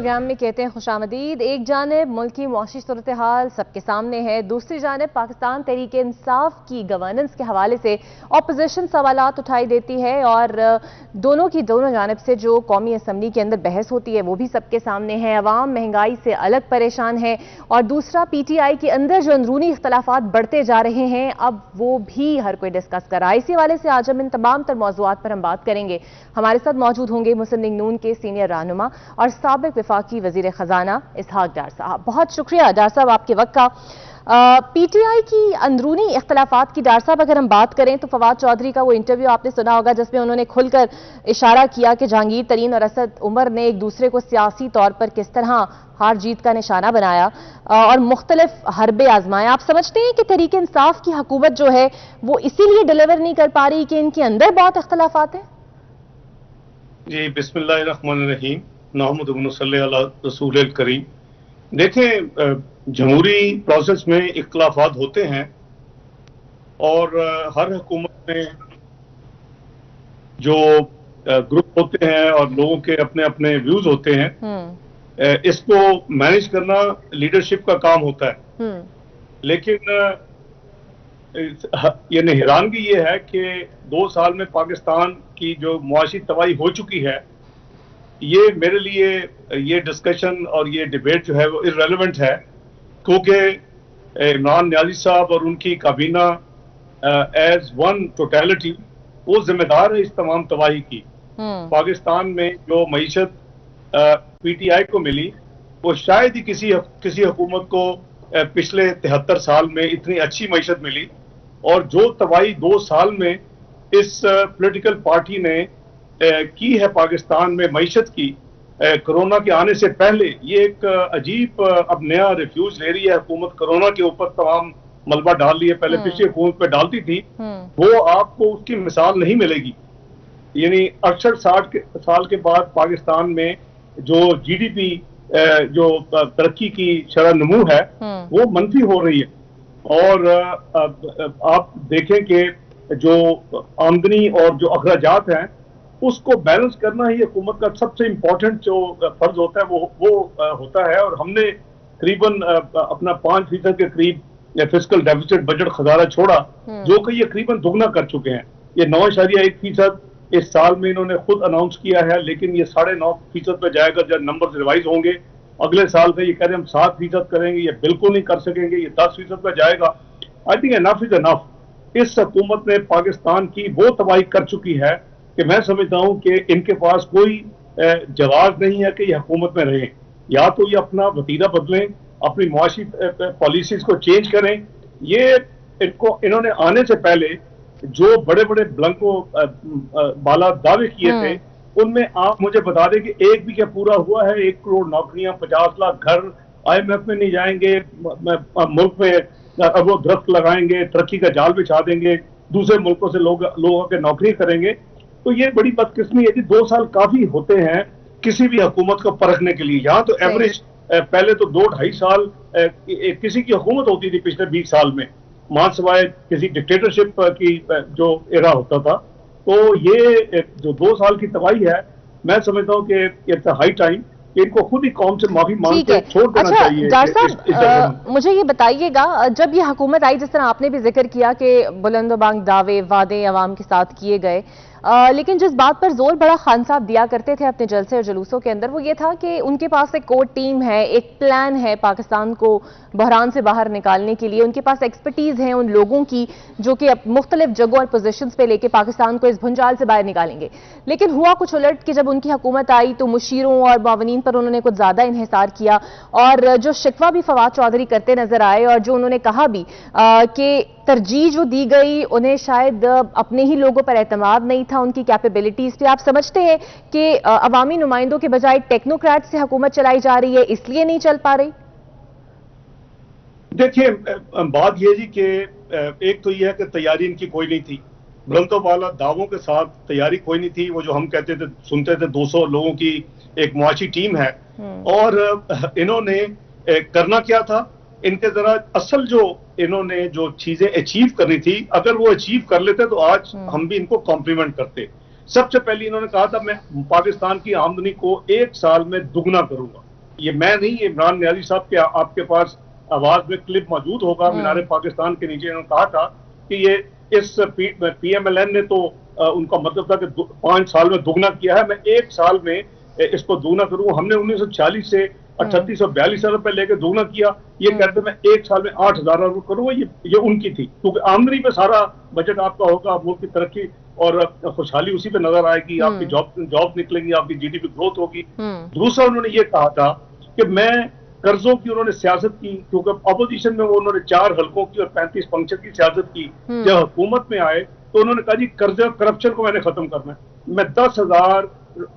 Programme में कहते हैं खुशामदीद। एक जानिब मुल्क की मुआशी सूरत हाल सबके सामने है, दूसरी जानिब पाकिस्तान तहरीक इंसाफ की गवर्नेंस के हवाले से अपोजिशन सवालात उठाई देती है और दोनों जानिब से जो कौमी असम्बली के अंदर बहस होती है वो भी सबके सामने है। अवाम महंगाई से अलग परेशान है और दूसरा PTI के अंदर जो अंदरूनी इख्तलाफात बढ़ते जा रहे हैं अब वो भी हर कोई डिस्कस कर रहा है। इसी हवाले से आज हम इन तमाम तर मौज़ूआत पर हम बात करेंगे। हमारे साथ मौजूद होंगे मुस्लिम लीग नून के सीनियर रहनुमा और साबिक वफाकी वजीर खजाना इसहाक डार साहब। बहुत शुक्रिया डार साहब आपके वक्त का। PTI की अंदरूनी इख्तलाफात की डार साहब अगर हम बात करें तो फवाद चौधरी का वो इंटरव्यू आपने सुना होगा जिसमें उन्होंने खुलकर इशारा किया कि जहांगीर तरीन और असद उमर ने एक दूसरे को सियासी तौर पर किस तरह हार जीत का निशाना बनाया और मुख्तलिफ हरबे आजमाए। आप समझते हैं कि तहरीक इंसाफ की हुकूमत जो है वो इसीलिए डिलीवर नहीं कर पा रही कि इनके अंदर बहुत इख्तलाफात हैं? जी, बिस्मिल्लाहिर्रहमानिर्रहीम, नहमदुहु व नसल्ली अला रसूलिल करीम। देखें, जमहूरी प्रोसेस में इख्तलाफात होते हैं और हर हुकूमत में जो ग्रुप होते हैं और लोगों के अपने अपने व्यूज होते हैं, इसको मैनेज करना लीडरशिप का काम होता है। लेकिन ये हैरानगी ये है कि 2 साल में पाकिस्तान की जो मुआशी तबाही हो चुकी है, ये मेरे लिए ये डिस्कशन और ये डिबेट जो है वो इररेलेवेंट है, क्योंकि इमरान नियाज़ी साहब और उनकी काबीना एज वन टोटलिटी वो जिम्मेदार है इस तमाम तबाही की। पाकिस्तान में जो मईशत PTI को मिली वो शायद ही किसी हुकूमत को पिछले 73 साल में इतनी अच्छी मईशत मिली। और जो तबाही 2 साल में इस पॉलिटिकल पार्टी ने की है पाकिस्तान में मईशत की, कोरोना के आने से पहले, ये एक अजीब अब नया रिफ्यूज ले रही है हुकूमत। कोरोना के ऊपर तमाम मलबा डाल लिए, पहले पिछली हुकूमत पे डालती थी, वो आपको उसकी मिसाल नहीं मिलेगी। यानी 68-60 साल के बाद पाकिस्तान में जो GDP जो तरक्की की शरह नमू है वो मनफी हो रही है। और आप देखें कि जो आमदनी और जो अखराजात हैं उसको बैलेंस करना ही हुकूमत का सबसे इम्पोर्टेंट जो फर्ज होता है वो होता है। और हमने करीबन अपना 5% के करीब फिस्कल डेफिसिट बजट खजाना छोड़ा, जो कि ये करीबन दुगना कर चुके हैं। ये 9.1% इस साल में इन्होंने खुद अनाउंस किया है, लेकिन ये 9.5% पे जाएगा जब नंबर रिवाइज होंगे। अगले साल में ये कह रहे हैं हम 7% करेंगे, ये बिल्कुल नहीं कर सकेंगे, ये 10% पे जाएगा। I think enough is enough. इस हुकूमत ने पाकिस्तान की वो तबाही कर चुकी है कि मैं समझता हूँ कि इनके पास कोई जवाब नहीं है कि ये हुकूमत में रहें। या तो ये अपना वतीरा बदलें, अपनी मुआशी पॉलिसीज को चेंज करें। ये इन्होंने आने से पहले जो बड़े बड़े ब्लंको बाला दावे किए थे, उनमें आप मुझे बता दें कि एक भी क्या पूरा हुआ है? 1 करोड़ नौकरियां, 50 लाख घर, IMF में नहीं जाएंगे, मुल्क में वो दरख्त लगाएंगे, तरक्की का जाल बिछा देंगे, दूसरे मुल्कों से लोगों के नौकरी करेंगे। तो ये बड़ी बदकिस्मती है जी। 2 साल काफी होते हैं किसी भी हुकूमत को परखने के लिए। यहाँ तो एवरेज पहले तो 2-2.5 साल किसी की हुकूमत होती थी पिछले 20 साल में, मान सवाए किसी डिक्टेटरशिप की जो एरा होता था। तो ये जो 2 साल की तबाही है, मैं समझता हूँ कि इट्स हाई टाइम इनको खुद ही कौम से माफी मांग के छोड़ देना चाहिए। डार साहब, मुझे ये बताइएगा, जब ये हुकूमत आई, जिस तरह आपने भी जिक्र किया कि बुलंदोबांग दावे वादे अवाम के साथ किए गए, लेकिन जिस बात पर जोर बड़ा खान साहब दिया करते थे अपने जलसे और जुलूसों के अंदर वो ये था कि उनके पास एक कोर टीम है, एक प्लान है पाकिस्तान को बहरान से बाहर निकालने के लिए। उनके पास एक्सपर्टीज है उन लोगों की जो कि मुख्तलिफ जगहों और पोजीशंस पे लेके पाकिस्तान को इस भुंजाल से बाहर निकालेंगे। लेकिन हुआ कुछ उलट कि जब उनकी हुकूमत आई तो मुशीरों और मुआवनीन पर उन्होंने कुछ ज्यादा इन्हिसार किया और जो शिकवा भी फवाद चौधरी करते नजर आए और जो उन्होंने कहा भी कि तरजीह जो दी गई उन्हें शायद अपने ही लोगों पर एतमाद नहीं था, उनकी कैपेबिलिटीज पे। आप समझते हैं कि अवामी नुमाइंदों के बजाय टेक्नोक्रेट से हुकूमत चलाई जा रही है, इसलिए नहीं चल पा रही? देखिए, बात यह जी कि एक तो यह है कि तैयारी इनकी कोई नहीं थी। बुलंदों वाला दावों के साथ तैयारी कोई नहीं थी। वो जो हम कहते थे, सुनते थे 200 लोगों की एक मुआशी टीम है, और इन्होंने करना क्या था, इनके जरा असल जो इन्होंने जो चीजें अचीव करनी थी, अगर वो अचीव कर लेते तो आज हम भी इनको कॉम्प्लीमेंट करते। सबसे पहले इन्होंने कहा था मैं पाकिस्तान की आमदनी को 1 साल में दुगना करूंगा। ये मैं नहीं, ये इमरान नियाज़ी साहब के आपके पास आवाज में क्लिप मौजूद होगा, मीनारे पाकिस्तान के नीचे इन्होंने कहा था कि ये इस PMLN ने तो उनका मतलब था कि 5 साल में दुगना किया है, मैं 1 साल में इसको दुगना करूँ। हमने 1940 से 3842 अरब पे लेके दुगना किया, ये कहते मैं 1 साल में 8000 अरब करूंगा। ये उनकी थी, क्योंकि आमदनी पे सारा बजट आपका होगा, मुल्क की तरक्की और खुशहाली उसी पे नजर आएगी, आपकी जॉब निकलेंगी, आपकी GDP ग्रोथ होगी। दूसरा उन्होंने ये कहा था कि मैं कर्जों की उन्होंने सियासत की, क्योंकि अपोजिशन में वो उन्होंने 4 हल्कों की और 35 फंक्शन की सियासत की। जब हुकूमत में आए तो उन्होंने कहा जी कर्जा करप्शन को मैंने खत्म करना है, मैं 10,000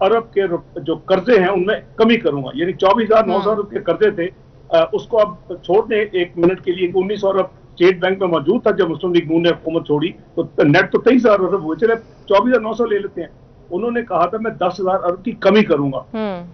अरब के जो कर्जे हैं उनमें कमी करूंगा, यानी 24,900 अरब के कर्जे थे, उसको अब छोड़ दें 1 मिनट के लिए। 1900 अरब स्टेट बैंक में मौजूद था जब मुस्लिम लीग नून ने हुकूमत छोड़ी, तो नेट तो 23,000 अरब हुए, चले 24,900 ले लेते हैं। उन्होंने कहा था मैं 10,000 अरब की कमी करूंगा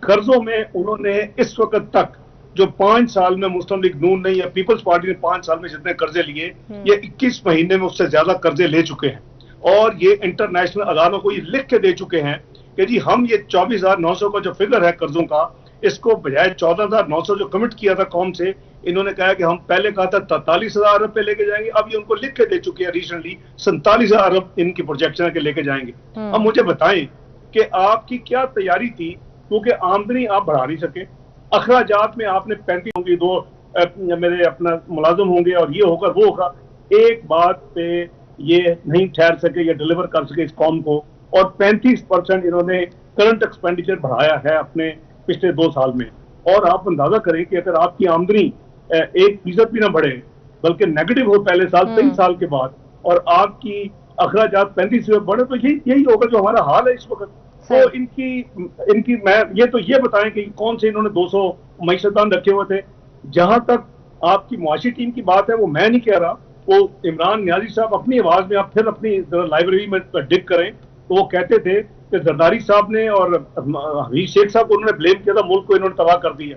कर्जों में। उन्होंने इस वक्त तक जो 5 साल में मुस्लिम लीग नून ने या पीपल्स पार्टी ने 5 साल में जितने कर्जे लिए, ये 21 महीने में उससे ज्यादा कर्जे ले चुके हैं, और ये इंटरनेशनल अदालतों को ये लिख के दे चुके हैं कि जी हम ये 24,900 का जो फिगर है कर्जों का, इसको बजाय 14,900 जो कमिट किया था कौम से, इन्होंने कहा कि हम पहले कहा था 43,000 अरब पे लेके जाएंगे, अब ये उनको लिख के दे चुके हैं रिसेंटली 47,000 अरब इनकी प्रोजेक्शन है कि लेके जाएंगे। अब मुझे बताएं कि आपकी क्या तैयारी थी, क्योंकि आमदनी आप बढ़ा नहीं सके, अखराजात में आपने 35 होंगी, 2 मेरे अपना मुलाजिम होंगे और ये होगा वो होगा, एक बात पे ये नहीं ठहर सके या डिलीवर कर सके इस कौम को, और 35% इन्होंने करंट एक्सपेंडिचर बढ़ाया है अपने पिछले 2 साल में। और आप अंदाजा करें कि अगर आपकी आमदनी 1% भी ना बढ़े बल्कि नेगेटिव हो पहले साल 23 साल के बाद, और आपकी अखराजात 35 से बढ़े, तो यही होगा जो हमारा हाल है इस वक्त। तो इनकी मैं ये बताएं कि कौन से इन्होंने 200 मईशतदान रखे हुए थे। जहां तक आपकी मुआशी टीम की बात है, वो मैं नहीं कह रहा, वो इमरान नियाज़ी साहब अपनी आवाज में, आप फिर अपनी लाइब्रेरी में डिग करें, तो वो कहते थे कि जरदारी साहब ने और हरीश शेख साहब को उन्होंने ब्लेम किया था, मुल्क को इन्होंने तबाह कर दिया।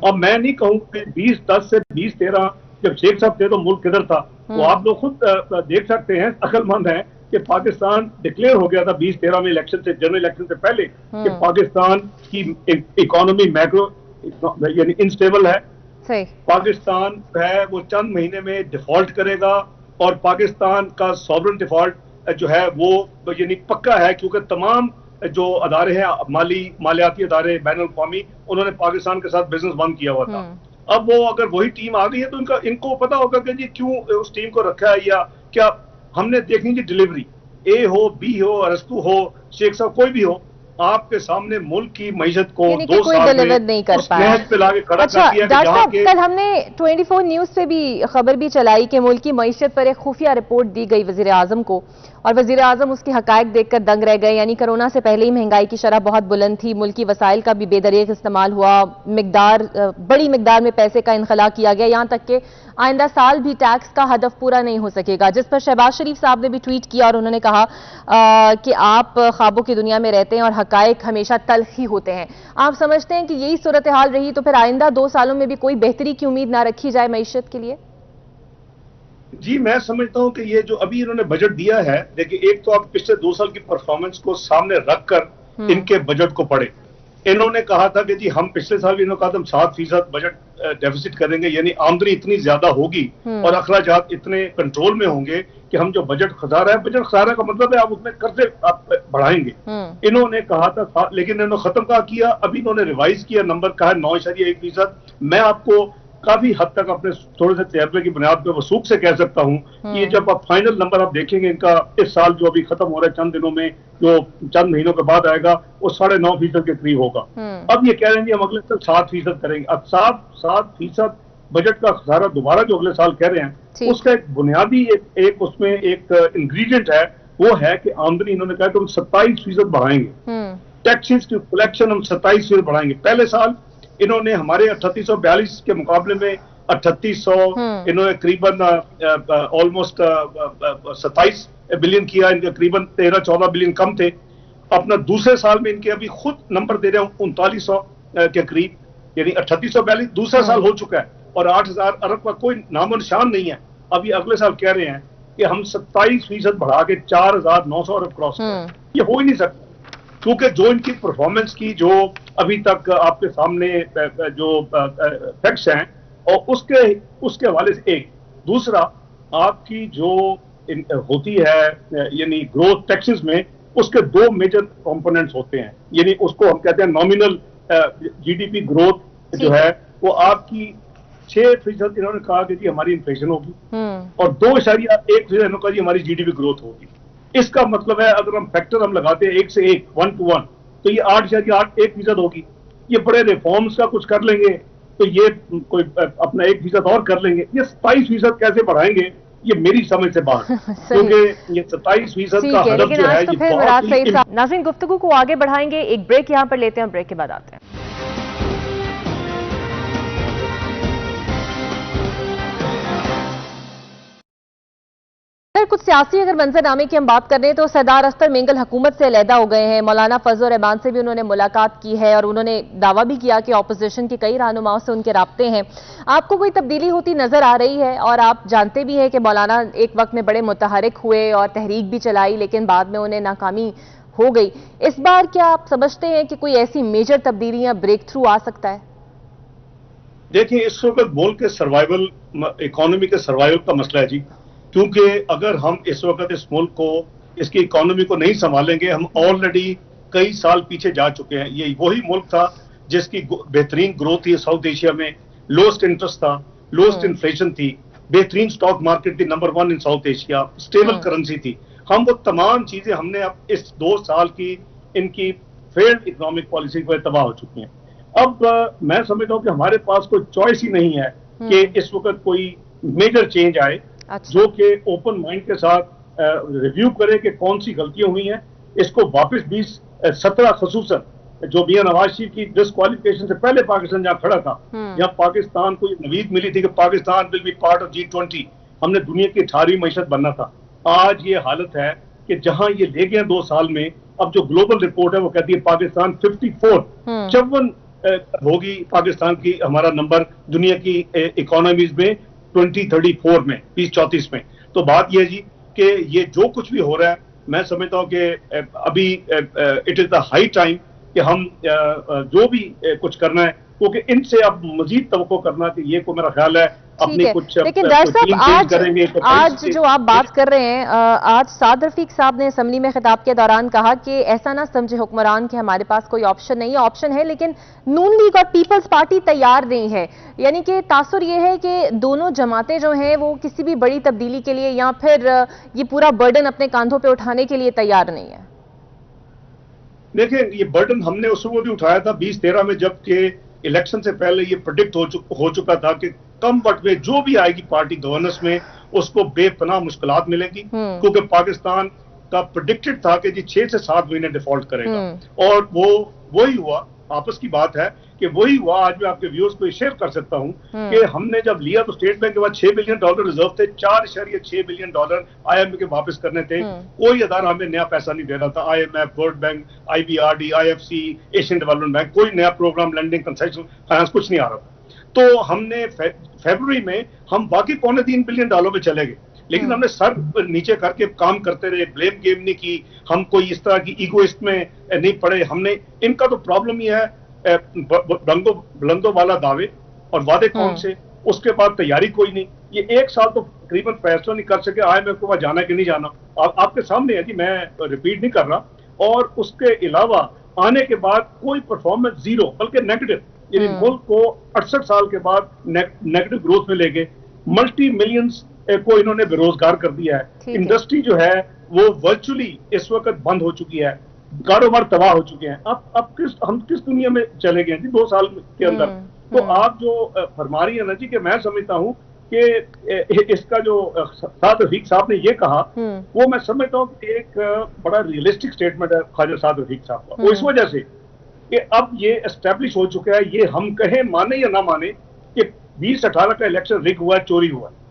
अब मैं नहीं कहूँ कि 2010 से 2013 जब शेख साहब थे तो मुल्क किधर था, वो आप लोग खुद देख सकते हैं, अक्लमंद हैं, कि पाकिस्तान डिक्लेयर हो गया था 2013 में इलेक्शन से, जनरल इलेक्शन से पहले, कि पाकिस्तान की इकोनॉमी मैक्रो यानी इनस्टेबल है, पाकिस्तान है वो चंद महीने में डिफॉल्ट करेगा, और पाकिस्तान का सॉवरेन डिफॉल्ट जो है वो यानी पक्का है, क्योंकि तमाम जो अदारे हैं मालियाती अदारे बैन अल-अक़वामी, उन्होंने पाकिस्तान के साथ बिजनेस बंद किया हुआ था। अब वो अगर वही टीम आ गई है तो इनको पता होगा कि जी क्यों उस टीम को रखा है, या क्या हमने देखनी जी डिलीवरी, ए हो, बी हो, अरस्तु हो, शेख साहब कोई भी हो, आपके सामने मुल्क की मईशत को 2 साल में नहीं कर पाया पे लाके खड़ा कर दिया। डॉक्टर साहब, कल हमने 24 न्यूज से भी खबर भी चलाई कि मुल्क की मईशत पर एक खुफिया रिपोर्ट दी गई वजीर आजम को, और वजीर आजम उसके हकायक देखकर दंग रह गए। यानी कोरोना से पहले ही महंगाई की शरह बहुत बुलंद थी, मुल्की वसाइल का भी बेदरिक इस्तेमाल हुआ, बड़ी मिकदार में पैसे का इनखला किया गया, यहाँ तक कि आइंदा साल भी टैक्स का हदफ पूरा नहीं हो सकेगा, जिस पर शहबाज शरीफ साहब ने भी ट्वीट किया और उन्होंने कहा कि आप ख्वाबों की दुनिया में रहते हैं और हकायक हमेशा तल्ख ही होते हैं। आप समझते हैं कि यही सूरत हाल रही तो फिर आइंदा 2 सालों में भी कोई बेहतरी की उम्मीद ना रखी जाए मईशत के लिए? जी, मैं समझता हूं कि ये जो अभी इन्होंने बजट दिया है, देखिए एक तो आप पिछले 2 साल की परफॉर्मेंस को सामने रखकर इनके बजट को पढ़े। इन्होंने कहा था कि जी हम पिछले साल भी इन्होंने कहा था हम 7% बजट डेफिसिट करेंगे, यानी आमदनी इतनी ज्यादा होगी और अखराजात इतने कंट्रोल में होंगे कि हम जो बजट खसारा है, बजट खसारा का मतलब है आप उसमें कर्जे आप बढ़ाएंगे। इन्होंने कहा था, लेकिन इन्होंने खत्म कहा किया, अभी इन्होंने रिवाइज किया, नंबर कहा है 9.1%। मैं आपको काफी हद तक अपने थोड़े से तजर्बे की बुनियाद पर वसूख से कह सकता हूं कि ये जब आप फाइनल नंबर आप देखेंगे इनका इस साल जो अभी खत्म हो रहा है चंद दिनों में, जो चंद महीनों के बाद आएगा, वो 9.5% के करीब होगा। अब ये कह रहे हैं हम अगले साल 7% करेंगे। अब 7% बजट का खसारा दोबारा जो अगले साल कह रहे हैं, उसका एक बुनियादी एक उसमें एक इंग्रेडिएंट है, वो है कि आमदनी इन्होंने कहा कि हम 27% बढ़ाएंगे, टैक्सेस की कलेक्शन हम 27% बढ़ाएंगे। पहले साल इन्होंने हमारे 3842 के मुकाबले में 3800 इन्होंने करीबन ऑलमोस्ट 27 बिलियन किया, इनके करीबन 13-14 बिलियन कम थे। अपना दूसरे साल में इनके अभी खुद नंबर दे रहे हैं 3900 के करीब, यानी 3842 दूसरा साल हो चुका है और 8000 अरब का कोई नामो निशान नहीं है। अभी अगले साल कह रहे हैं कि हम 27% बढ़ा के 4900 अरब क्रॉस करें। ये हो ही नहीं सकता। क्योंकि जो इनकी परफॉर्मेंस की जो अभी तक आपके सामने जो फैक्ट्स हैं और उसके उसके हवाले से एक दूसरा आपकी जो होती है यानी ग्रोथ टैक्सेस में उसके दो मेजर कंपोनेंट्स होते हैं, यानी उसको हम कहते हैं नॉमिनल जीडीपी ग्रोथ जो है वो आपकी 6% इन्होंने कहा कि जी हमारी इन्फ्लेशन होगी और 2.1% इन्होंने कहा जी हमारी जीडीपी ग्रोथ होगी। इसका मतलब है अगर हम फैक्टर हम लगाते हैं 1 से 1 1 to 1 तो ये 8.1% होगी। ये बड़े रिफॉर्म्स का कुछ कर लेंगे तो ये कोई अपना 1% और कर लेंगे, ये 27% कैसे बढ़ाएंगे ये मेरी समझ से बाहर, क्योंकि ये 27% का हदफ जो है तो फिर मुराद सईद साहब नाज़रीन गुफ्तगू को आगे बढ़ाएंगे, एक ब्रेक यहां पर लेते हैं, ब्रेक के बाद आते हैं। कुछ सियासी अगर मंजरनामे की हम बात कर रहे हैं तो सरदार अख्तर मेंगल हुकूमत से अलहदा हो गए हैं। मौलाना फजल रहमान से भी उन्होंने मुलाकात की है और उन्होंने दावा भी किया कि ऑपोजिशन के कई रहनुमाओं से उनके राब्ते हैं। आपको कोई तब्दीली होती नजर आ रही है? और आप जानते भी हैं कि मौलाना एक वक्त में बड़े मुतहरिक हुए और तहरीक भी चलाई, लेकिन बाद में उन्हें नाकामी हो गई। इस बार क्या आप समझते हैं कि कोई ऐसी मेजर तब्दीली या ब्रेक थ्रू आ सकता है? देखिए, इस वक्त मुल्क के सर्वाइवल, इकोनॉमी के सर्वाइवल का मसला है जी, क्योंकि अगर हम इस वक्त इस मुल्क को, इसकी इकोनॉमी को नहीं संभालेंगे, हम ऑलरेडी कई साल पीछे जा चुके हैं। ये वही मुल्क था जिसकी बेहतरीन ग्रोथ थी साउथ एशिया में, लोएस्ट इंटरेस्ट था, लोएस्ट इन्फ्लेशन थी, बेहतरीन स्टॉक मार्केट थी, नंबर 1 इन साउथ एशिया, स्टेबल करेंसी थी। हम वो तमाम चीजें हमने अब इस 2 साल की इनकी फेल्ड इकोनॉमिक पॉलिसी पर तबाह हो चुकी हैं। अब मैं समझता हूं कि हमारे पास कोई चॉइस ही नहीं है कि इस वक्त कोई मेजर चेंज आए। अच्छा। जो कि ओपन माइंड के साथ रिव्यू करे कि कौन सी गलतियां हुई हैं, इसको वापस 2017 खसूसन जो मियां नवाज शरीफ की डिस्क्वालिफिकेशन से पहले पाकिस्तान जहां खड़ा था, जहां पाकिस्तान को नवीद मिली थी कि Pakistan will be part of G20, हमने दुनिया की 18वीं मईशत बनना था। आज ये हालत है कि जहां ये ले गए 2 साल में, अब जो ग्लोबल रिपोर्ट है वो कहती है पाकिस्तान 54 होगी पाकिस्तान की, हमारा नंबर दुनिया की इकोनॉमीज में 2034 में, 2034 में। तो बात यह है जी कि ये जो कुछ भी हो रहा है, मैं समझता हूं कि अभी it is the high time कि हम जो भी कुछ करना है, क्योंकि इनसे अब मजीद तवक्को करना कि ये को मेरा ख्याल है अपनी कुछ, लेकिन डॉक्टर साहब आज जो आप बात कर रहे हैं, आज साद रफीक साहब ने असेंबली में खिताब के दौरान कहा कि ऐसा ना समझे हुक्मरान कि हमारे पास कोई ऑप्शन नहीं है, ऑप्शन है लेकिन नून लीग और पीपल्स पार्टी तैयार नहीं है। यानी कि तासुर ये है कि दोनों जमातें जो हैं वो किसी भी बड़ी तब्दीली के लिए या फिर ये पूरा बर्डन अपने कांधों पर उठाने के लिए तैयार नहीं है। देखिए, ये बर्डन हमने उस वक्त भी उठाया था 2013 में, जबकि इलेक्शन से पहले ये प्रेडिक्ट हो चुका था कि कम वक्त में जो भी आएगी पार्टी गवर्नेंस में उसको बेपनाह मुश्किलात मिलेंगी, क्योंकि पाकिस्तान का प्रेडिक्टेड था कि जी 6 से 7 महीने डिफॉल्ट करेगा और वो वही हुआ। आपस की बात है कि वही हुआ। आज मैं आपके व्यूअर्स को शेयर कर सकता हूं कि हमने जब लिया तो स्टेट बैंक के पास $6 बिलियन रिजर्व थे, $4.6 बिलियन IMF के वापस करने थे। कोई अदारा हमें नया पैसा नहीं दे रहा था, IMF, world bank, IBRD, IFC, Asian development bank, कोई नया प्रोग्राम, लैंडिंग, कंसेशन फाइनेंस कुछ नहीं आ रहा था। तो हमने फरवरी में हम बाकी $3.25 बिलियन पे चले गए, लेकिन हमने सर नीचे करके काम करते रहे, ब्लेम गेम नहीं की, हम कोई इस तरह की ईगोइस्ट में नहीं पड़े। हमने, इनका तो प्रॉब्लम ही है बुलंदों वाला दावे और वादे कौन से, उसके बाद तैयारी कोई नहीं। ये 1 साल तो तकरीबन फैसला नहीं कर सके IMF को वहां जाना कि नहीं जाना। आपके सामने है जी, मैं रिपीट नहीं कर रहा। और उसके अलावा आने के बाद कोई परफॉर्मेंस जीरो, बल्कि नेगेटिव, यानी मुल्क को 68 साल के बाद नेगेटिव ग्रोथ में ले गए। मल्टी मिलियंस को इन्होंने बेरोजगार कर दिया है। इंडस्ट्री जो है वो वर्चुअली इस वक्त बंद हो चुकी है, कारोबार तबाह हो चुके हैं। अब हम किस दुनिया में चले गए जी 2 साल के अंदर। तो आप जो फरमा रही है ना जी, कि मैं समझता हूं कि इसका जो साद रफीक साहब ने ये कहा, वो मैं समझता हूं कि एक बड़ा रियलिस्टिक स्टेटमेंट है ख्वाजा साद रफीक साहब का। वो इस वजह से कि अब ये एस्टेब्लिश हो चुका है, ये हम कहें माने या ना माने, कि 2018 का इलेक्शन रिग हुआ है, चोरी हुआ है।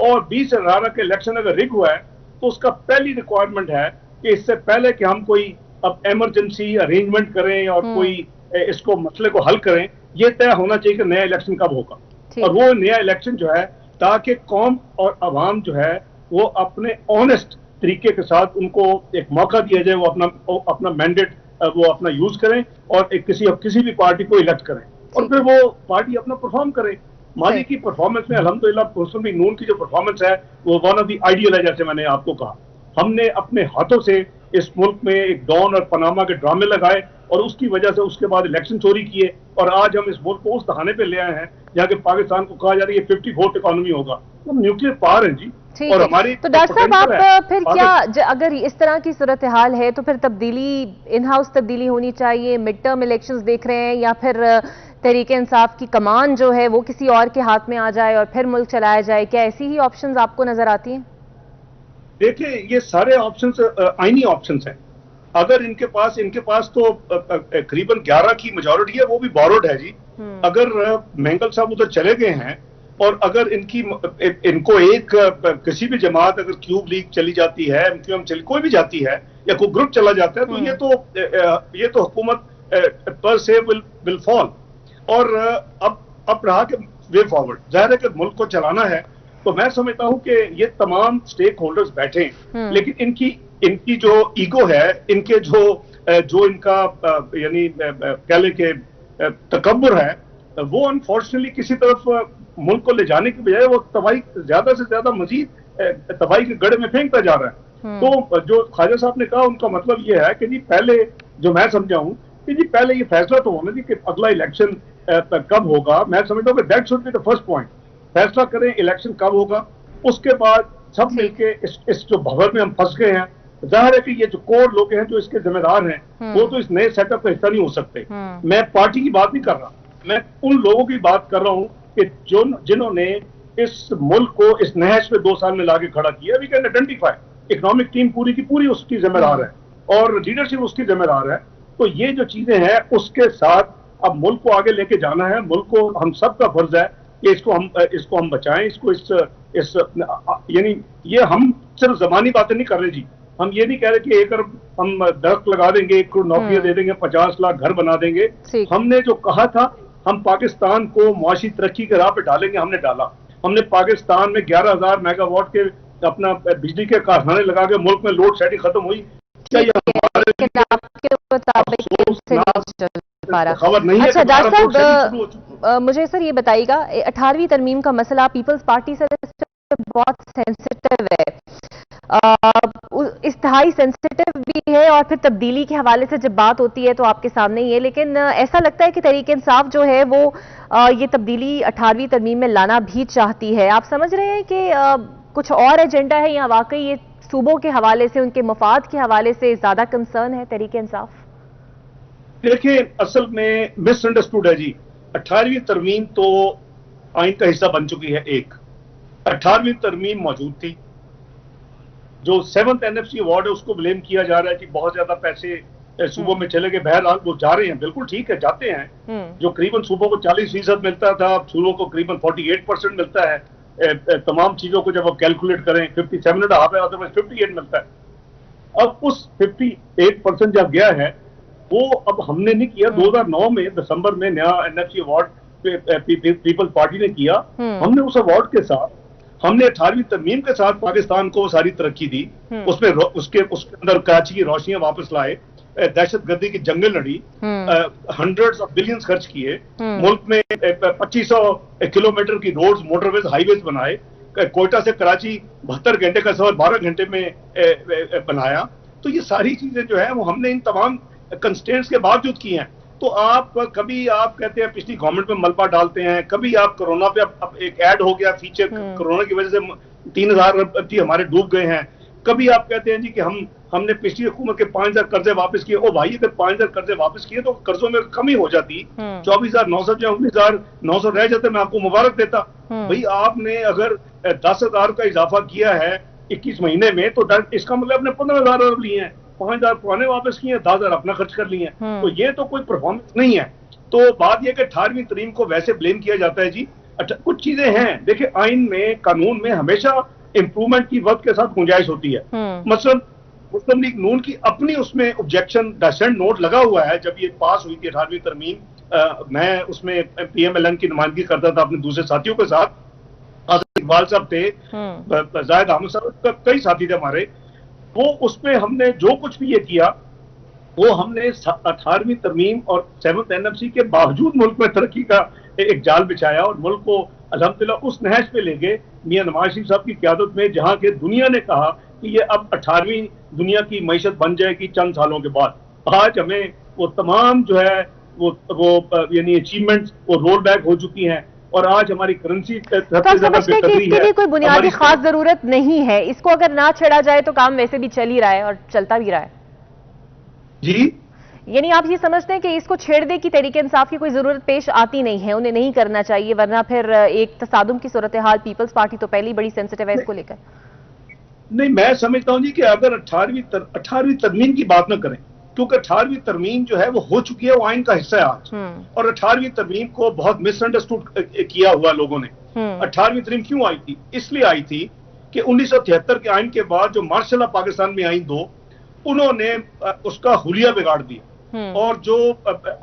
और 2018 का इलेक्शन अगर रिग हुआ है तो उसका पहली रिक्वायरमेंट है कि इससे पहले कि हम कोई अब इमरजेंसी अरेंजमेंट करें और कोई इसको मसले को हल करें, ये तय होना चाहिए कि नया इलेक्शन कब होगा। और वो नया इलेक्शन जो है, ताकि कौम और अवाम जो है वो अपने ऑनेस्ट तरीके के साथ उनको एक मौका दिया जाए, वो अपना मैंडेट वो अपना यूज करें और किसी भी पार्टी को इलेक्ट करें और फिर वो पार्टी अपना परफॉर्म करे। माजी की परफॉर्मेंस में अल्हम्दुलिल्लाह मुस्लिम लीग नून की जो परफॉर्मेंस है वो वन ऑफ द आइडियल है। जैसे मैंने आपको कहा, हमने अपने हाथों से इस मुल्क में एक डॉन और पनामा के ड्रामे लगाए और उसकी वजह से उसके बाद इलेक्शन चोरी किए और आज हम इस मुल्क को उस दहाने पे ले आए हैं जहाँ के पाकिस्तान को कहा जा रहा है ये 50 इकोनॉमी होगा। हम न्यूक्लियर पावर है जी। और हमारी तो डॉक्टर साहब आप फिर क्या अगर इस तरह की सूरत हाल है तो फिर तब्दीली, इन हाउस तब्दीली होनी चाहिए, मिड टर्म इलेक्शंस देख रहे हैं, या फिर तहरीके इंसाफ की कमान जो है वो किसी और के हाथ में आ जाए और फिर मुल्क चलाया जाए? क्या ऐसी ही ऑप्शंस आपको नजर आती हैं? देखिए, ये सारे ऑप्शंस आईनी ऑप्शंस हैं। अगर इनके पास तो करीबन 11 की मेजॉरिटी है, वो भी बोरोड है जी। अगर मेंगल साहब उधर चले गए हैं और अगर इनको एक किसी भी जमात, अगर क्यूब लीग चली जाती है, एमक्यूएम कोई भी जाती है या कोई ग्रुप चला जाता है, तो ये तो हुकूमत पर से विल फॉल। और अब रहा कि वे फॉरवर्ड, जाहिर है कि मुल्क को चलाना है तो मैं समझता हूं कि ये तमाम स्टेक होल्डर्स बैठे, लेकिन इनकी जो ईगो है, इनके जो इनका यानी कह ले के तकब्बुर है, वो अनफॉर्चुनेटली किसी तरफ मुल्क को ले जाने की बजाय वो तबाही ज्यादा से ज्यादा मजीद तबाही के गड्ढे में फेंकता जा रहा है। तो जो ख्वाजा साहब ने कहा, उनका मतलब ये है कि जी पहले, जो मैं समझा हूं कि जी पहले ये फैसला तो होना जी कि अगला इलेक्शन कब होगा। मैं समझता हूँ कि that should be the first point. फैसला करें इलेक्शन कब होगा, उसके बाद सब मिलके इस जो भंवर में हम फंस गए हैं, जाहिर है कि ये जो कोर लोग हैं जो इसके जिम्मेदार हैं वो तो इस नए सेटअप का हिस्सा नहीं हो सकते। मैं पार्टी की बात नहीं कर रहा, मैं उन लोगों की बात कर रहा हूं कि जिन्होंने इस मुल्क को इस नहज पे 2 साल में लाके खड़ा किया। We can identify, economic team पूरी की पूरी उसकी जिम्मेदार है और लीडरशिप उसकी जिम्मेदार है। तो ये जो चीजें हैं उसके साथ अब मुल्क को आगे लेके जाना है। मुल्क को हम सब का फर्ज है कि इसको हम बचाएं, यानी ये हम सिर्फ जमानी बातें नहीं कर रहे जी। हम ये नहीं कह रहे कि 1 अरब हम दरख्त लगा देंगे, 1 करोड़ नौकरियां दे देंगे, 50 लाख घर बना देंगे। हमने जो कहा था, हम पाकिस्तान को मुआशी तरक्की के राह पे डालेंगे, हमने डाला। हमने पाकिस्तान में 11,000 मेगावाट के अपना बिजली के कारखाने लगा के मुल्क में लोड शेडिंग खत्म हुई। क्या ये खबर नहीं है? अच्छा डॉक्टर साहब, मुझे सर ये बताइएगा, 18वीं तरमीम का मसला पीपल्स पार्टी से बहुत सेंसिटिव है, इंतहाई सेंसिटिव भी है, और फिर तब्दीली के हवाले से जब बात होती है तो आपके सामने ही है। लेकिन ऐसा लगता है कि तहरीक इंसाफ जो है वो ये तब्दीली 18वीं तरमीम में लाना भी चाहती है। आप समझ रहे हैं कि कुछ और एजेंडा है या वाकई ये सूबों के हवाले से, उनके मफाद के हवाले से ज्यादा कंसर्न है तहरीक इंसाफ? देखिए, असल में मिसअंडरस्टूड है जी। 18वीं तरमीम तो आइन का हिस्सा बन चुकी है। 18वीं तरमीम मौजूद थी। जो 7th NFC अवार्ड है उसको ब्लेम किया जा रहा है कि बहुत ज्यादा पैसे सूबों में चले गए। बहरहाल वो जा रहे हैं, बिल्कुल ठीक है, जाते हैं। जो करीबन सूबों को 40% मिलता था, सूबों को करीबन 48% मिलता है। तमाम चीजों को जब आप कैलकुलेट करें 57.5 है, अदरवाइज 58 मिलता है। अब उस 58% जब गया है वो अब हमने नहीं किया। 2009 में दिसंबर में नया NFC अवार्ड पीपल्स पार्टी ने किया। हमने उस अवार्ड के साथ, हमने 18वीं तरमीम के साथ पाकिस्तान को सारी तरक्की दी। उसमें उसके अंदर कराची की रोशनियां वापस लाए, दहशतगर्दी की जंगें लड़ी, हंड्रेड्स ऑफ बिलियंस खर्च किए, मुल्क में 2500 किलोमीटर की रोड्स, मोटरवेज, हाईवेज बनाए, कोयटा से कराची 72 घंटे का सफर 12 घंटे में बनाया। तो ये सारी चीजें जो है वो हमने इन तमाम कंस्टेंट्स के बावजूद की हैं। तो कभी आप कहते हैं पिछली गवर्नमेंट में मलबा डालते हैं, कभी आप कोरोना पे अब एक ऐड हो गया फीचर, कोरोना की वजह से 3000 अरब हमारे डूब गए हैं। कभी आप कहते हैं जी कि हमने पिछली हुकूमत के 5000 कर्जे वापस किए। ओ भाई, अगर 5000 कर्जे वापस किए तो कर्जों में कमी हो जाती, 24,900 या 19,900 रह जाते, मैं आपको मुबारक देता। भाई आपने अगर 10,000 का इजाफा किया है 21 महीने में, तो इसका मतलब आपने 15,000 अरब लिए हैं, 5,000 पुराने वापस किए, 10,000 अपना खर्च कर लिए हैं। तो ये तो कोई परफॉर्मेंस नहीं है। तो बात यह कि 18वीं तरमीम को वैसे ब्लेम किया जाता है जी। अच्छा, कुछ चीजें हैं, देखिए आइन में, कानून में हमेशा इंप्रूवमेंट की वक्त के साथ गुंजाइश होती है। मसलन मुस्लिम लीग नून की अपनी उसमें ऑब्जेक्शन डिसेंट नोट लगा हुआ है। जब ये पास हुई थी 18वीं तरमीम, मैं उसमें PMLN की नुमाइंदगी करता था अपने दूसरे साथियों के साथ। इकबाल साहब थे, जाहिद अहमद साहब, कई साथी थे हमारे। वो उसमें हमने जो कुछ भी ये किया, वो हमने 18वीं तरमीम और 7th एनएफसी के बावजूद मुल्क में तरक्की का एक जाल बिछाया और मुल्क को अल्हम्दुलिल्लाह उस नहज पे ले गए मियां नवाज शरीफ साहब की क़यादत में, जहां के दुनिया ने कहा कि ये अब 18वीं दुनिया की मईशत बन जाएगी चंद सालों के बाद। आज हमें वो तमाम जो है वो यानी अचीवमेंट्स वो रोल बैक हो चुकी हैं और आज हमारी करेंसी तो आप समझते हैं कि इसके लिए कोई बुनियादी खास जरूरत नहीं है, इसको अगर ना छेड़ा जाए तो काम वैसे भी चल ही रहा है और चलता भी रहा है जी? यानी आप ये समझते हैं कि इसको छेड़ने की तरीके इंसाफ की कोई जरूरत पेश आती नहीं है, उन्हें नहीं करना चाहिए, वरना फिर एक तसादुम की सूरत हाल, पीपल्स पार्टी तो पहले ही बड़ी सेंसिटिव है इसको लेकर। नहीं, मैं समझता हूं जी कि अगर 18वीं तरमीम की बात ना करें, क्योंकि 18वीं तरमीम जो है वो हो चुकी है, वो आइन का हिस्सा है आज, और 18वीं तरमीम को बहुत मिसअंडरस्टूड किया हुआ लोगों ने। 18वीं तरमीम क्यों आई थी? इसलिए आई थी कि 1973 के आइन के बाद जो मार्शल लॉ पाकिस्तान में आइन दो, उन्होंने उसका हुलिया बिगाड़ दिया और जो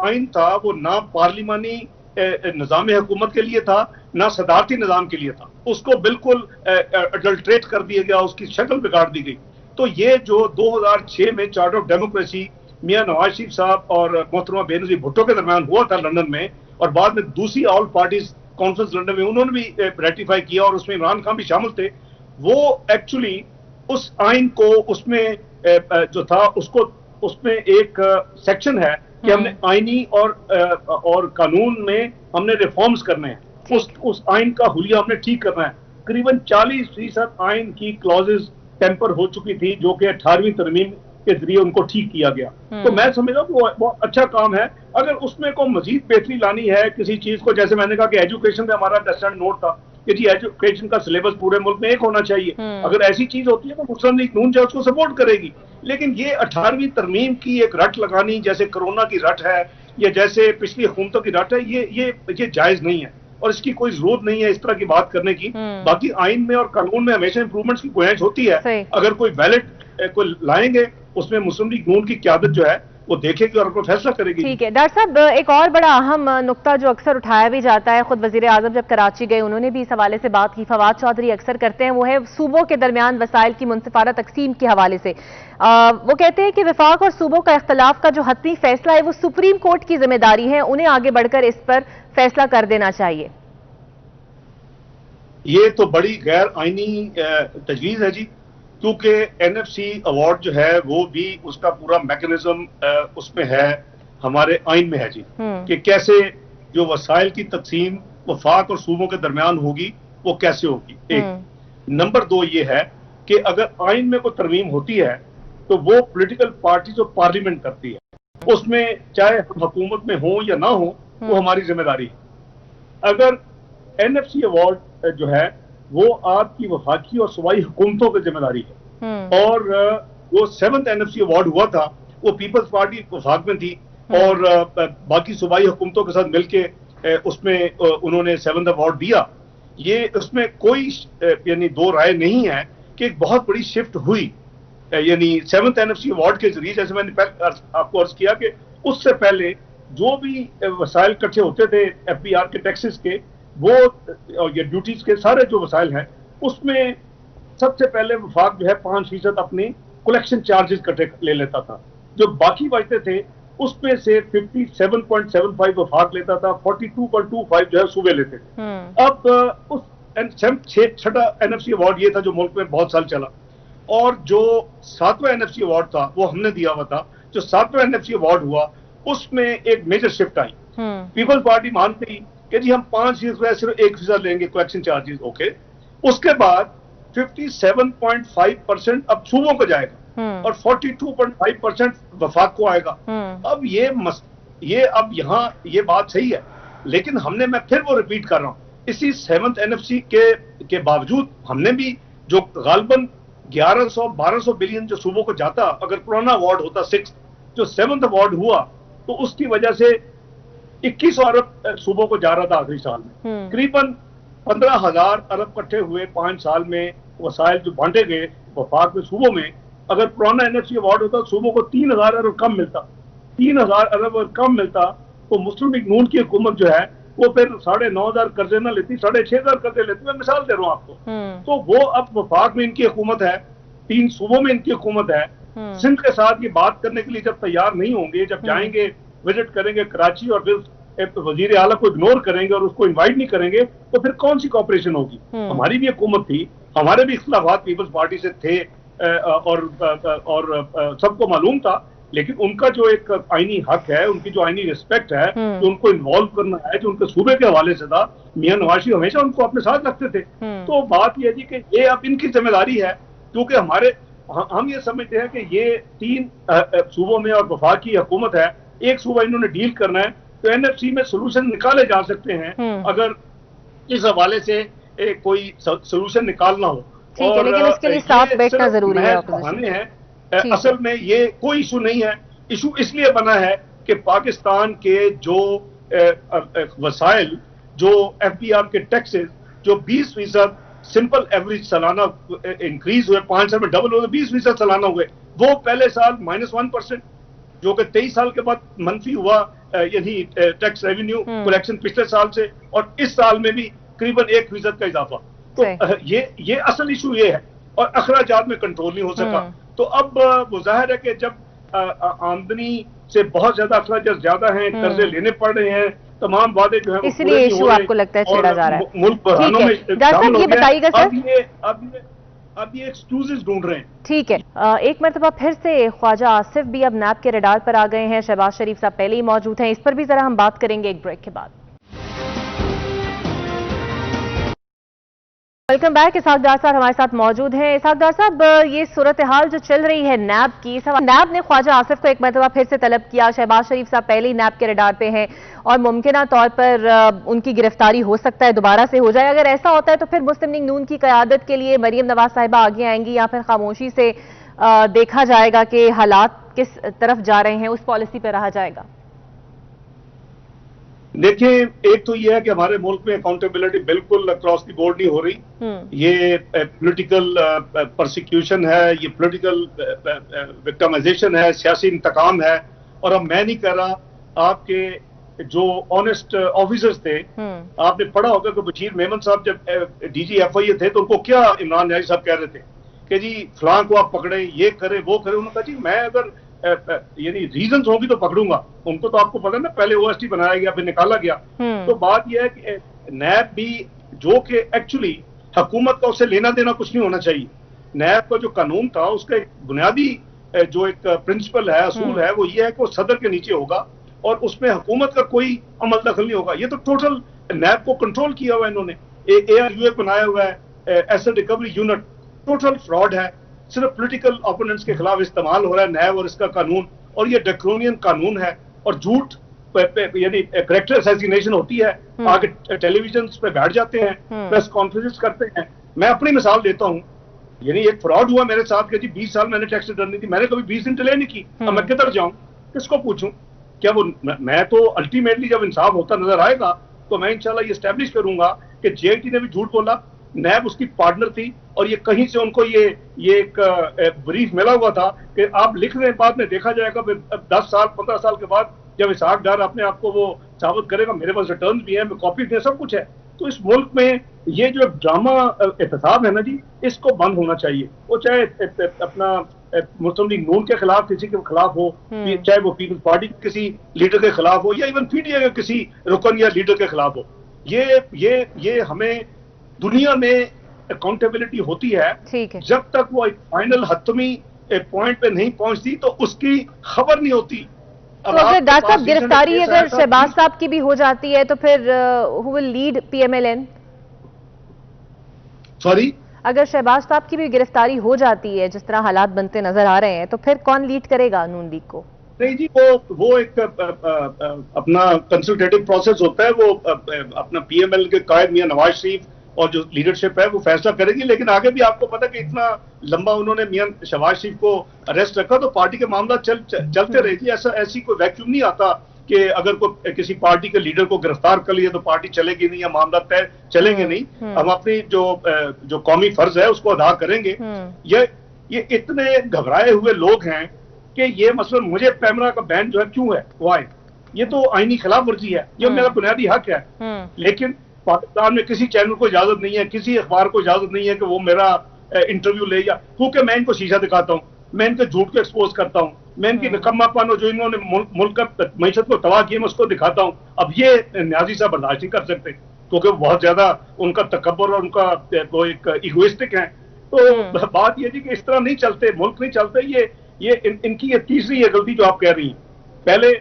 आइन था वो ना पार्लिमानी निजाम हुकूमत के लिए था ना सदारती निजाम के लिए था, उसको बिल्कुल अडल्ट्रेट कर दिया गया, उसकी शक्ल बिगाड़ दी गई। तो ये जो 2006 में चार्टर ऑफ डेमोक्रेसी मियां नवाज शरीफ साहब और मोहतरमा बेनजीर भुट्टो के दरमियान हुआ था लंदन में, और बाद में दूसरी ऑल पार्टीज कॉन्फ्रेंस लंदन में उन्होंने भी रेटिफाई किया और उसमें इमरान खान भी शामिल थे, वो एक्चुअली उस आइन को उसमें जो था उसको उसमें एक सेक्शन है कि हमने आईनी और कानून में हमने रिफॉर्म्स करने हैं, उस आइन का हुलिया हमने ठीक करना है। करीबन 40% आइन की क्लॉजेज टेम्पर हो चुकी थी जो कि 18वीं तरमीम के जरिए उनको ठीक किया गया। तो मैं समझता हूँ वो अच्छा काम है। अगर उसमें को मजीद बेहतरी लानी है किसी चीज को, जैसे मैंने कहा कि एजुकेशन में हमारा टेस्ट नोट था कि जी एजुकेशन का सिलेबस पूरे मुल्क में एक होना चाहिए, अगर ऐसी चीज होती है तो मुस्लिम लीग नून जो उसको सपोर्ट करेगी। लेकिन ये 18वीं तरमीम की एक रट लगानी, जैसे कोरोना की रट है या जैसे पिछली हुकूमतों की रट है, ये जायज नहीं है और इसकी कोई जरूरत नहीं है इस तरह की बात करने की। बाकी आइन में और कानून में हमेशा इंप्रूवमेंट्स की गुंजाइश होती है। अगर कोई वैलिड कोई लाएंगे उसमें मुस्लिम लीग नून की क़यादत जो है वो देखेगी और अपना फैसला करेगी। ठीक है डॉक्टर साहब, एक और बड़ा अहम नुक्ता जो अक्सर उठाया भी जाता है, खुद वजीर आजम जब कराची गए उन्होंने भी इस हवाले से बात की, फवाद चौधरी अक्सर करते हैं, वो है सूबों के दरमियान वसाइल की मुनसिफाना तकसीम के हवाले से। वो कहते हैं कि वफाक और सूबों का इख्तलाफ का जो हतमी फैसला है वो सुप्रीम कोर्ट की जिम्मेदारी है, उन्हें आगे बढ़कर इस पर फैसला कर देना चाहिए। ये तो बड़ी गैर आईनी तजवीज़ है जी, क्योंकि एनएफसी अवार्ड जो है वो भी उसका पूरा मैकेनिज्म उसमें है, हमारे आइन में है जी, कि कैसे जो वसाइल की तकसीम वफाक और सूबों के दरमियान होगी वो कैसे होगी। एक नंबर 2 ये है कि अगर आइन में कोई तरमीम होती है तो वो पॉलिटिकल पार्टीज और पार्लियामेंट करती है, उसमें चाहे हम हुकूमत में हो या ना हो वो हमारी जिम्मेदारी है। अगर एनएफसी अवार्ड जो है वो आपकी वफाकी और सूबाई हुकूमतों की जिम्मेदारी है, और वो 7th एनएफसी अवार्ड हुआ था वो पीपल्स पार्टी वफाक में थी और बाकी सूबाई हुकूमतों के साथ मिलके उसमें उन्होंने 7th अवार्ड दिया। ये उसमें कोई यानी दो राय नहीं है कि एक बहुत बड़ी शिफ्ट हुई, यानी 7th एनएफसी अवार्ड के जरिए, जैसे मैंने आपको अर्ज किया कि उससे पहले जो भी वसाइल इकट्ठे होते थे एफबीआर के टैक्सेस के, वो और ये ड्यूटीज के सारे जो वसाइल हैं उसमें सबसे पहले वफाक जो है 5% अपनी कलेक्शन चार्जेस इकट्ठे ले लेता था, जो बाकी बचते थे उसमें से 57.75 वफाक लेता था, 42.25 जो है सूबे लेते थे। अब उस छठा एनएफसी अवार्ड ये था जो मुल्क में बहुत साल चला, और जो 7वां एनएफसी अवार्ड था वो हमने दिया हुआ था। जो 7वां एनएफसी अवार्ड हुआ उसमें एक मेजर शिफ्ट आई, पीपल्स पार्टी मानती कि जी हम 5% सिर्फ 1% लेंगे कलेक्शन चार्जेस, ओके। उसके बाद 57.5% अब सूबों को जाएगा और 42.5% वफाक को आएगा। अब ये अब यहाँ ये बात सही है, लेकिन मैं फिर वो रिपीट कर रहा हूँ, इसी 7th एनएफसी के बावजूद हमने भी जो गालबन 1100-1200 बिलियन जो सूबों को जाता, अगर पुराना अवार्ड होता 6th, जो 7th अवार्ड हुआ तो उसकी वजह से 2100 अरब सूबों को जा रहा था आखिरी साल में। करीबन 15,000 अरब इकट्ठे हुए 5 साल में, वसाइल जो बांटे गए वफाक में सूबों में। अगर पुराना एनएफसी अवार्ड होता सूबों को 3,000 अरब कम मिलता, 3,000 अरब कम मिलता, तो मुस्लिम लीग नून की हुकूमत जो है वो फिर 9,500 कर्जे ना लेती, 6,500 कर्जे लेती। मैं मिसाल दे रहा हूँ आपको। तो वो अब वफाक में इनकी हुकूमत है, 3 सूबों में इनकी हुकूमत है, सिंध के साथ ये बात करने के लिए जब तैयार नहीं होंगे, जब जाएंगे विजिट करेंगे कराची और फिर वजीर आला को इग्नोर करेंगे और उसको इनवाइट नहीं करेंगे, तो फिर कौन सी कॉपरेशन होगी? हमारी भी हुकूमत थी, हमारे भी इख्तिलाफात पीपल्स पार्टी से थे और सबको मालूम था, लेकिन उनका जो एक आईनी हक है, उनकी जो आईनी रिस्पेक्ट है, जो उनको इन्वॉल्व करना है, जो उनके सूबे के हवाले से था, मियां नवाज शरीफ हमेशा उनको अपने साथ रखते थे। तो बात यह जी कि ये अब इनकी जिम्मेदारी है, क्योंकि हम ये समझते हैं कि ये 3 सूबों में और वफाकी हुकूमत है, एक सूबा इन्होंने डील करना है, तो एनएफसी में सोल्यूशन निकाले जा सकते हैं अगर इस हवाले से कोई सोल्यूशन निकालना हो। ठीक है, लेकिन उसके लिए साथ बैठना जरूरी है। असल में ये कोई इशू नहीं है, इशू इसलिए बना है कि पाकिस्तान के जो वसाइल, जो एफबीआर के टैक्सेस जो 20% सिंपल एवरेज सालाना इंक्रीज हुए, 5 साल में डबल हुए, 20% सालाना हुए, वो पहले साल -1%, जो कि 23 साल के बाद मनफी हुआ, यानी टैक्स रेवेन्यू कलेक्शन पिछले साल से, और इस साल में भी करीबन 1% का इजाफा। तो ये असल इशू ये है, और अखराजात में कंट्रोल नहीं हो सका। तो अब वो जाहिर है कि जब आमदनी से बहुत ज्यादा अखराजात ज्यादा हैं, कर्जे लेने पड़ रहे हैं, तमाम वादे जो है, इसलिए इशू आपको लगता है छेड़ा जा रहा है, मुल्क बहरानों में शामिल हो गया। अब ये एक्सक्यूजेस ढूंढ रहे हैं। ठीक है, एक मरतबा फिर से ख्वाजा आसिफ भी अब नैब के रडार पर आ गए हैं। शहबाज शरीफ साहब पहले ही मौजूद हैं, इस पर भी जरा हम बात करेंगे एक ब्रेक के बाद। Welcome back. इसहाक डार साहब हमारे साथ मौजूद हैं। इसहाक डार साहब, ये सूरत हाल जो चल रही है नैब की, नैब ने ख्वाजा आसिफ को एक मरतबा फिर से तलब किया। शहबाज शरीफ साहब पहले ही नैब के रडार पे हैं और मुमकिना तौर पर उनकी गिरफ्तारी हो सकता है, दोबारा से हो जाए। अगर ऐसा होता है तो फिर मुस्लिम लीग नून की क़यादत के लिए मरियम नवाज साहिबा आगे आएंगी, या फिर खामोशी से देखा जाएगा कि हालात किस तरफ जा रहे हैं, उस पॉलिसी पर रहा जाएगा? देखिए, एक तो यह है कि हमारे मुल्क में अकाउंटेबिलिटी बिल्कुल अक्रॉस द बोर्ड नहीं हो रही। ये पॉलिटिकल परसिक्यूशन है, ये पॉलिटिकल विक्टिमाइजेशन है, सियासी इंतकाम है। और अब मैं नहीं कह रहा, आपके जो ऑनेस्ट ऑफिसर्स थे, आपने पढ़ा होगा कि बशीर मेमन साहब जब DGFI थे तो उनको क्या इमरान नियाज़ी साहब कह रहे थे कि जी फलां को आप पकड़े, ये करे वो करे। उन्होंने कहा जी मैं अगर यानी रीजंस होगी तो पकड़ूंगा। उनको तो आपको पता है ना, पहले OST बनाया गया फिर निकाला गया। तो बात यह है कि नैब भी, जो कि एक्चुअली हुकूमत का उससे लेना देना कुछ नहीं होना चाहिए। नैब का जो कानून था, उसका एक बुनियादी जो एक प्रिंसिपल है, असूल है, वो ये है कि वो सदर के नीचे होगा और उसमें हुकूमत का कोई अमल दखल नहीं होगा। ये तो टोटल नैब को कंट्रोल किया हुआ है इन्होंने। ARUA बनाया हुआ है, asset recovery unit, total fraud है। सिर्फ पॉलिटिकल ओपोनेंट्स के खिलाफ इस्तेमाल हो रहा है नैब और इसका कानून, और ये ड्रैकोनियन कानून है। और झूठ यानी कैरेक्टर असैसिनेशन होती है, आगे टेलीविजन पे बैठ जाते हैं, प्रेस कॉन्फ्रेंस करते हैं। मैं अपनी मिसाल देता हूँ, यानी एक फ्रॉड हुआ मेरे साथ कि जी 20 साल मैंने टैक्स रिटर्न नहीं थी, मैंने कभी 20 दिन डिले नहीं की। अब मैं किधर जाऊं, किसको पूछूं? क्या वो मैं तो अल्टीमेटली जब इंसाफ होता नजर आएगा तो मैं इंशाल्लाह ये एस्टेब्लिश करूंगा कि JIT ने भी झूठ बोला, नैब उसकी पार्टनर थी, और ये कहीं से उनको ये एक ब्रीफ मिला हुआ था कि आप लिख रहे हैं, बाद में देखा जाएगा। फिर 10 साल 15 साल के बाद जब इसहाक डार अपने आप को वो साबित करेगा, मेरे पास रिटर्न भी है, कॉपी भी है, सब कुछ है। तो इस मुल्क में ये जो ड्रामा एहतसाब है ना जी, इसको बंद होना चाहिए। वो चाहे अपना मुस्लिम लीग नून के खिलाफ किसी के खिलाफ हो, चाहे वो पीपल्स पार्टी के किसी लीडर के खिलाफ हो, या इवन PTI के किसी रुकन या लीडर के खिलाफ हो। ये हमें दुनिया में अकाउंटेबिलिटी होती है, जब तक वो एक फाइनल हतमी पॉइंट पे नहीं पहुंचती तो उसकी खबर नहीं होती। तो अगर डॉक्टर साहब गिरफ्तारी अगर शहबाज साहब की भी हो जाती है तो फिर who will lead PMLN? Sorry, अगर शहबाज साहब की भी गिरफ्तारी हो जाती है, जिस तरह हालात बनते नजर आ रहे हैं, तो फिर कौन लीड करेगा नून लीग को? नहीं जी, वो एक अपना कंसल्टेटिव प्रोसेस होता है। वो अपना PML के कायद मियां नवाज शरीफ और जो लीडरशिप है वो फैसला करेगी। लेकिन आगे भी आपको पता कि इतना लंबा उन्होंने मियां शहबाज शरीफ को अरेस्ट रखा, तो पार्टी के मामला चलते रहेगी। ऐसी कोई वैक्यूम नहीं आता कि अगर कोई किसी पार्टी के लीडर को गिरफ्तार कर लिया तो पार्टी चलेगी नहीं या मामला तय चलेंगे नहीं। हम अपनी जो कौमी फर्ज है उसको अदा करेंगे। ये इतने घबराए हुए लोग हैं कि ये मसलन मुझे पैमरा का बैन जो है क्यों है, वाई? ये तो आईनी खिलाफ वर्जी है, ये मेरा बुनियादी हक है। लेकिन पाकिस्तान में किसी चैनल को इजाजत नहीं है, किसी अखबार को इजाजत नहीं है कि वो मेरा इंटरव्यू ले, या क्योंकि मैं इनको शीशा दिखाता हूँ। मैं इनके झूठ को एक्सपोज करता हूँ, मैं इनकी निकम्मापन जो इन्होंने मुल्क का मीशत को तबाह किया मैं उसको दिखाता हूँ। अब ये न्याजी साहब बर्दाश्त नहीं कर सकते क्योंकि वो बहुत ज्यादा उनका तकब्बुर और उनका वो एक इगोइस्टिक है। तो बात ये थी कि इस तरह नहीं चलते, मुल्क नहीं चलते। इनकी ये तीसरी है गलती जो आप कह रही हैं। पहले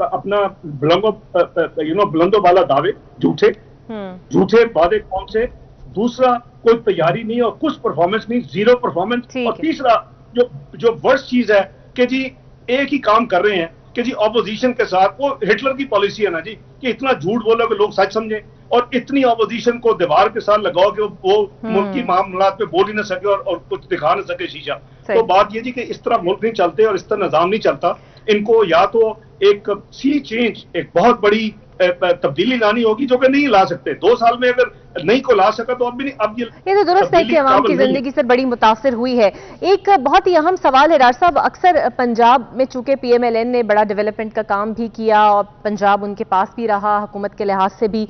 अपना बुलंदो बाला दावे, झूठे वादे कौन से, दूसरा कोई तैयारी नहीं और कुछ परफॉर्मेंस नहीं, जीरो परफॉर्मेंस। और तीसरा जो वर्स्ट चीज है कि जी एक ही काम कर रहे हैं कि जी ऑपोजिशन के साथ, वो हिटलर की पॉलिसी है ना जी कि इतना झूठ बोलो कि लोग सच समझे और इतनी ऑपोजिशन को दीवार के साथ लगाओ कि वो मुल्क की मामलात पे बोल ही ना सके और कुछ दिखा ना सके शीशा। तो बात ये जी कि इस तरह मुल्क नहीं चलते और इस तरह निजाम नहीं चलता। इनको या तो एक सी चेंज, एक बहुत बड़ी तब्दीली लानी होगी जो कि नहीं ला सकते। 2 साल में अगर नहीं को ला सका तो अब भी नहीं। अब ये तो दुरुस्त है कि अवाम की जिंदगी से बड़ी मुतासिर हुई है। एक बहुत ही अहम सवाल है डॉक्टर साहब, अक्सर पंजाब में चूंकि PMLN ने बड़ा डेवलपमेंट का काम भी किया और पंजाब उनके पास भी रहा हुकूमत के लिहाज से भी,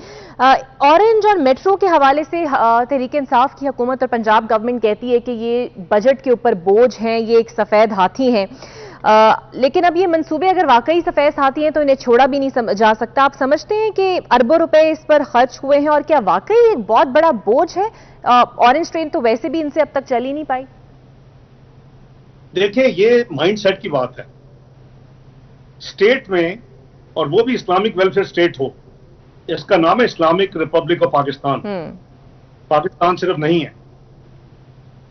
ऑरेंज और मेट्रो के हवाले से तहरीक इंसाफ की हुकूमत और पंजाब गवर्नमेंट कहती है कि ये बजट के ऊपर बोझ हैं, ये एक सफेद हाथी हैं। लेकिन अब ये मंसूबे अगर वाकई सफेद हाथी हैं तो इन्हें छोड़ा भी नहीं जा सकता। आप समझते हैं कि अरबों रुपए इस पर खर्च हुए हैं और क्या वाकई एक बहुत बड़ा बोझ है? ऑरेंज ट्रेन तो वैसे भी इनसे अब तक चल ही नहीं पाई। देखिए, ये माइंडसेट की बात है। स्टेट में, और वो भी इस्लामिक वेलफेयर स्टेट हो, इसका नाम है Islamic Republic of Pakistan. Pakistan सिर्फ नहीं है,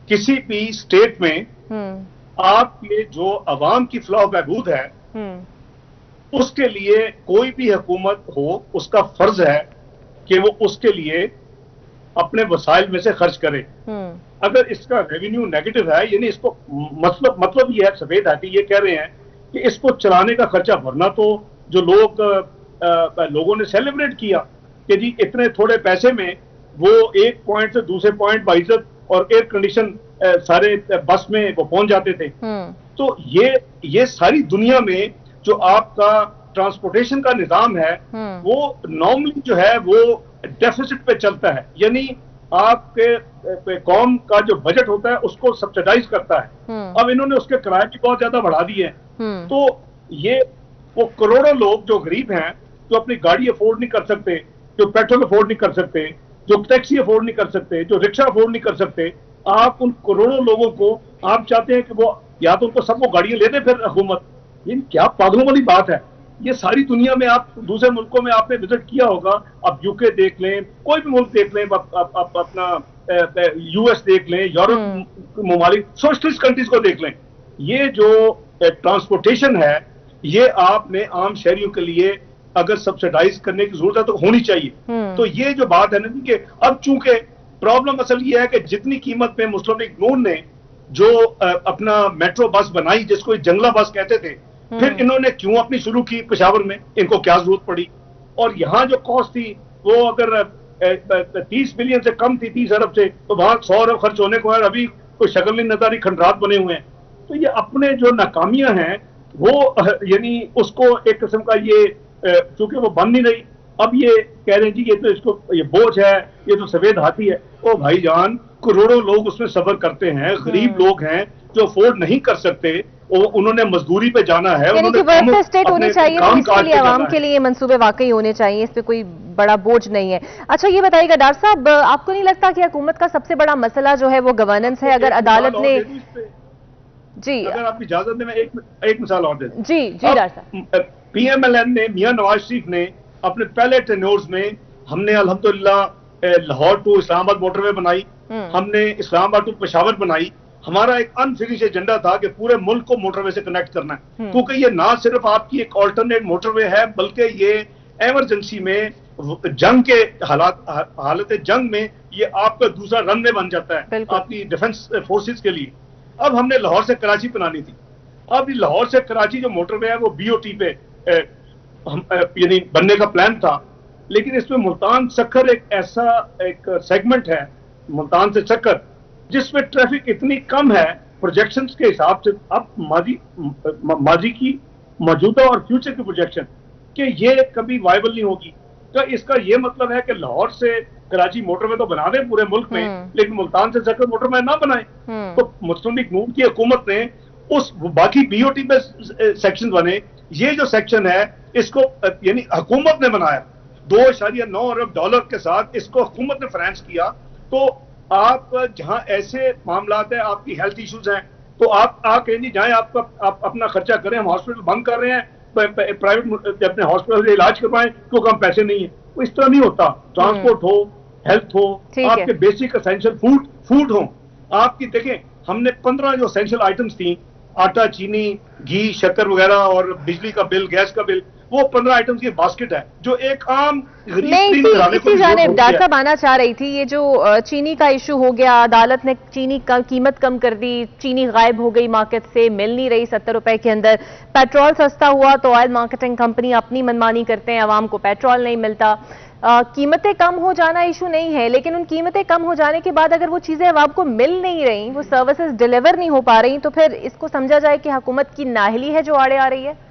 किसी भी स्टेट में आपके जो अवाम की फलाह बहबूद है उसके लिए कोई भी हुकूमत हो, उसका फर्ज है कि वो उसके लिए अपने वसाइल में से खर्च करे। अगर इसका रेवेन्यू नेगेटिव है, यानी इसको मतलब ये है, सफेद हाथी ये कह रहे हैं कि इसको चलाने का खर्चा भरना, तो जो लोगों ने सेलिब्रेट किया कि जी इतने थोड़े पैसे में वो एक पॉइंट से दूसरे पॉइंट बाइज्जत और एयर कंडीशन सारे बस में वो पहुंच जाते थे। तो ये सारी दुनिया में जो आपका ट्रांसपोर्टेशन का निजाम है वो नॉर्मली जो है वो डेफिसिट पे चलता है, यानी आपके कौम का जो बजट होता है उसको सब्सिडाइज करता है। अब इन्होंने उसके किराए भी बहुत ज्यादा बढ़ा दिए हैं। तो ये वो करोड़ों लोग जो गरीब हैं, जो अपनी गाड़ी अफोर्ड नहीं कर सकते, जो पेट्रोल अफोर्ड नहीं कर सकते, जो टैक्सी अफोर्ड नहीं कर सकते, जो रिक्शा अफोर्ड नहीं कर सकते, आप उन करोड़ों लोगों को आप चाहते हैं कि वो या तो उनको सबको गाड़ियां ले दे फिर हुकूमत। ये क्या पागलों वाली बात है। ये सारी दुनिया में, आप दूसरे मुल्कों में आपने विजिट किया होगा, आप यूके देख लें, कोई भी मुल्क देख लें, आप अपना US देख लें, यूरोप ममालिक सोशलिस्ट कंट्रीज को देख लें, ये जो ट्रांसपोर्टेशन है ये आपने आम शहरियों के लिए अगर सब्सिडाइज करने की जरूरत है तो होनी चाहिए। तो ये जो बात है ना कि अब चूंकि प्रॉब्लम असल ये है कि जितनी कीमत में मुस्लिम लीग नून ने जो अपना मेट्रो बस बनाई, जिसको जंगला बस कहते थे, फिर इन्होंने क्यों अपनी शुरू की पेशावर में, इनको क्या जरूरत पड़ी? और यहाँ जो कॉस्ट थी वो अगर 30 बिलियन से कम थी, 30 अरब से, तो वहां 100 अरब खर्च होने को है, अभी कोई शक्ल नहीं नजर, खंडरात बने हुए हैं। तो ये अपने जो नाकामियां हैं वो यानी उसको एक किस्म का ये चूंकि वो बन नहीं रही, अब ये कह रहे हैं जी ये तो इसको ये बोझ है, ये तो सफेद हाथी है। ओ भाईजान, करोड़ों लोग उसमें सफर करते हैं, गरीब लोग हैं जो अफोर्ड नहीं कर सकते, उन्होंने मजदूरी पे जाना है, उन्होंने स्टेट होनी चाहिए, तो इसके लिए आवाम के लिए मंसूबे वाकई होने चाहिए, इस पे कोई बड़ा बोझ नहीं है। अच्छा ये बताइएगा डॉक्टर साहब, आपको नहीं लगता कि हुकूमत का सबसे बड़ा मसला जो है वो गवर्नेंस है? अगर अदालत ने जी, अगर आपकी इजाजत में एक मिसाल और दे जी डॉक्टर साहब, PMLN ने, मियां नवाज शरीफ ने अपने पहले टेन्योर्स में, हमने अल्हम्दुलिल्लाह लाहौर टू इस्लामाबाद मोटरवे बनाई, हमने इस्लामाबाद टू पेशावर बनाई। हमारा एक अनफिनिश एजेंडा था कि पूरे मुल्क को मोटरवे से कनेक्ट करना है, क्योंकि ये ना सिर्फ आपकी एक ऑल्टरनेट मोटरवे है, बल्कि ये इमरजेंसी में, जंग के हालत जंग में ये आपका दूसरा रनवे बन जाता है आपकी डिफेंस फोर्सेस के लिए। अब हमने लाहौर से कराची बनानी थी। अब लाहौर से कराची जो मोटरवे है वो BOT पे यानी बनने का प्लान था, लेकिन इसमें मुल्तान सक्कर एक ऐसा एक सेगमेंट है, मुल्तान से सक्कर, जिसमें ट्रैफिक इतनी कम है प्रोजेक्शंस के हिसाब से, अब माजी की, मौजूदा और फ्यूचर की प्रोजेक्शन, कि ये कभी वायबल नहीं होगी। तो इसका ये मतलब है कि लाहौर से कराची मोटरवे तो बना दें पूरे मुल्क में, लेकिन मुल्तान से सक्कर मोटरवे ना बनाए। तो मुस्लिम लीग नून की हुकूमत ने उस बाकी बीओटी में सेक्शन बने, ये जो सेक्शन है इसको यानी हुकूमत ने बनाया, $2.9 अरब के साथ इसको हुकूमत ने फाइनेंस किया। तो आप जहां ऐसे मामलात है, आपकी हेल्थ इश्यूज हैं, तो आप कहें जी जाए आप अपना खर्चा करें, हम हॉस्पिटल बंद कर रहे हैं, प्राइवेट अपने हॉस्पिटल से इलाज करवाएं क्योंकि हम पैसे नहीं है। तो इस तरह नहीं होता। ट्रांसपोर्ट हो, हेल्थ हो, आपके बेसिक एसेंशियल फूड हो, आपकी देखें हमने 15 जो एसेंशियल आइटम्स थी, आटा, चीनी, घी, शक्कर वगैरह और बिजली का बिल, गैस का बिल, वो 15 आइटम्स की बास्केट है जो एक आम इसी जानिब डॉक्टर साहब आना चाह रही थी। ये जो चीनी का इशू हो गया, अदालत ने चीनी का कीमत कम कर दी, चीनी गायब हो गई मार्केट से, मिल नहीं रही 70 रुपए के अंदर। पेट्रोल सस्ता हुआ तो ऑयल मार्केटिंग कंपनी अपनी मनमानी करते हैं, आवाम को पेट्रोल नहीं मिलता। कीमतें कम हो जाना इशू नहीं है, लेकिन उन कीमतें कम हो जाने के बाद अगर वो चीजें अब आपको मिल नहीं रही, वो सर्विसेज डिलीवर नहीं हो पा रही, तो फिर इसको समझा जाए कि हुकूमत की नाअहली है जो आड़े आ रही है।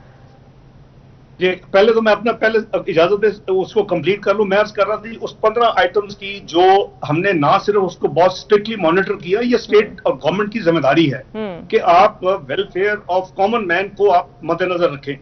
जी, पहले तो मैं अपना पहले इजाजत दे उसको कंप्लीट कर लूं। मैं अर्ज कर रहा था उस 15 आइटम्स की जो हमने ना सिर्फ उसको बहुत स्ट्रिक्टली मॉनिटर किया, ये स्टेट और गवर्नमेंट की जिम्मेदारी है कि आप वेलफेयर ऑफ कॉमन मैन को आप मद्देनजर रखें।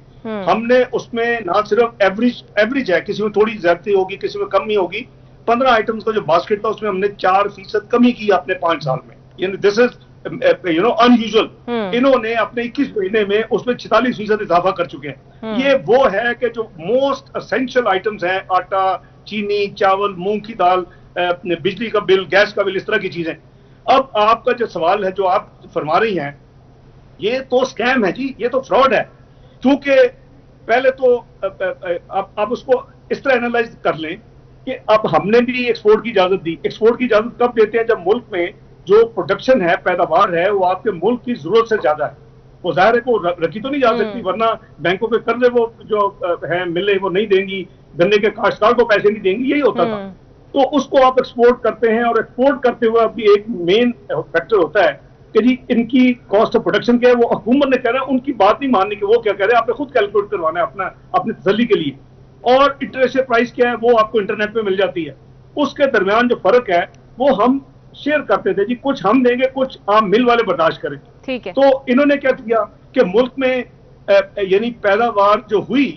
हमने उसमें ना सिर्फ एवरेज है, किसी में थोड़ी ज्यादती होगी, किसी में कमी होगी। 15 आइटम्स का जो बास्केट था उसमें हमने 4% कमी की अपने 5 साल में, यानी दिस इज अनयूजुअल। इन्होंने अपने 21 महीने में उसमें 46% इजाफा कर चुके हैं। ये वो है कि जो मोस्ट एसेंशियल आइटम्स हैं, आटा, चीनी, चावल, मूंग की दाल, बिजली का बिल, गैस का बिल, इस तरह की चीजें। अब आपका जो सवाल है जो आप फरमा रही हैं, ये तो स्कैम है जी, ये तो फ्रॉड है। क्योंकि पहले तो आप उसको इस तरह एनालाइज कर लें कि अब हमने भी एक्सपोर्ट की इजाजत दी। एक्सपोर्ट की इजाजत कब देते हैं? जब मुल्क में जो प्रोडक्शन है, पैदावार है, वो आपके मुल्क की जरूरत से ज्यादा है। वो जाहिर है को रखी तो नहीं जा सकती, वरना बैंकों पे कर्जे वो जो है मिले वो नहीं देंगी, गन्ने के काश्तकार को पैसे नहीं देंगी, यही होता था। तो उसको आप एक्सपोर्ट करते हैं, और एक्सपोर्ट करते हुए अभी एक मेन फैक्टर होता है कि जी इनकी कॉस्ट ऑफ प्रोडक्शन क्या है। वो हुकूमत ने कह रहा है, उनकी बात नहीं मानने की, वो क्या कह रहे हैं, आपने खुद कैलकुलेट करवाना है अपनी तसल्ली के लिए। और इंटरनेशनल प्राइस क्या है वो आपको इंटरनेट पे मिल जाती है। उसके दरमियान जो फर्क है वो हम शेयर करते थे जी, कुछ हम देंगे, कुछ आम मिल वाले बर्दाश्त करें। ठीक है। तो इन्होंने क्या किया कि मुल्क में यानी पैदावार जो हुई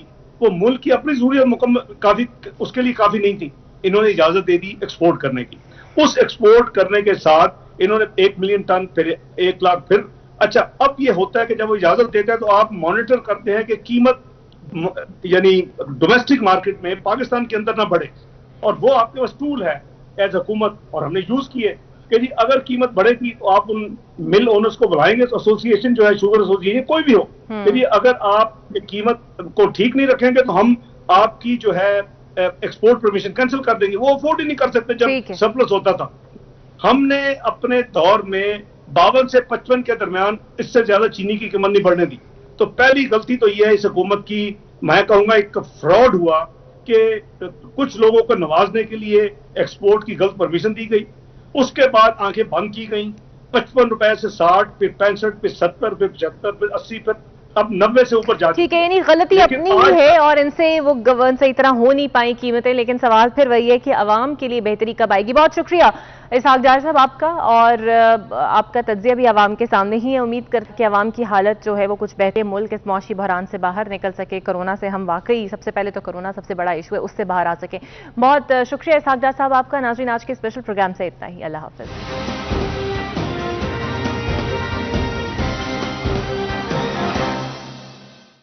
वो मुल्क की अपनी जरूरत मुकम्मल काफी, उसके लिए काफी नहीं थी। इन्होंने इजाजत दे दी एक्सपोर्ट करने की। उस एक्सपोर्ट करने के साथ इन्होंने 1 मिलियन टन, फिर 1 लाख, फिर अच्छा अब ये होता है कि जब वो इजाजत देते हैं तो आप मॉनिटर करते हैं कि कीमत यानी डोमेस्टिक मार्केट में पाकिस्तान के अंदर ना बढ़े, और वो आपके पास टूल है एज हुकूमत, और हमने यूज किए कि जी अगर कीमत बढ़ेगी तो आप उन मिल ओनर्स को बुलाएंगे, तो एसोसिएशन जो है, शुगर एसोसिएशन कोई भी हो, कि जी अगर आप कीमत को ठीक नहीं रखेंगे तो हम आपकी जो है एक्सपोर्ट परमिशन कैंसिल कर देंगे। वो अफोर्ड ही नहीं कर सकते जब सरप्लस होता था। हमने अपने दौर में 52 से 55 के दरमियान इससे ज्यादा चीनी की कीमत नहीं बढ़ने दी। तो पहली गलती तो यह है इस हुकूमत की, मैं कहूंगा एक फ्रॉड हुआ कि कुछ लोगों को नवाजने के लिए एक्सपोर्ट की गलत परमिशन दी गई। उसके बाद आंखें बंद की गई। 55 रुपए से 60, फिर 65, फिर 70, फिर 75, फिर 80, फिर अब 90 से ऊपर जा। ठीक है, यानी गलती अपनी ही है और इनसे वो गवर्न सही तरह हो नहीं पाई कीमतें। लेकिन सवाल फिर वही है कि अवाम के लिए बेहतरी कब आएगी। बहुत शुक्रिया इसहाक डार साहब आपका, और आपका तज्जिया भी अवाम के सामने ही है। उम्मीद करते कि अवाम की हालत जो है वो कुछ बेहतर, मुल्क इस मौशी बहरान से बाहर निकल सके। कोरोना से हम वाकई सबसे पहले तो कोरोना सबसे बड़ा इशू है, उससे बाहर आ सके। बहुत शुक्रिया इसहाक डार साहब आपका। नाज़रीन, आज के स्पेशल प्रोग्राम से इतना ही। अल्लाह हाफिज।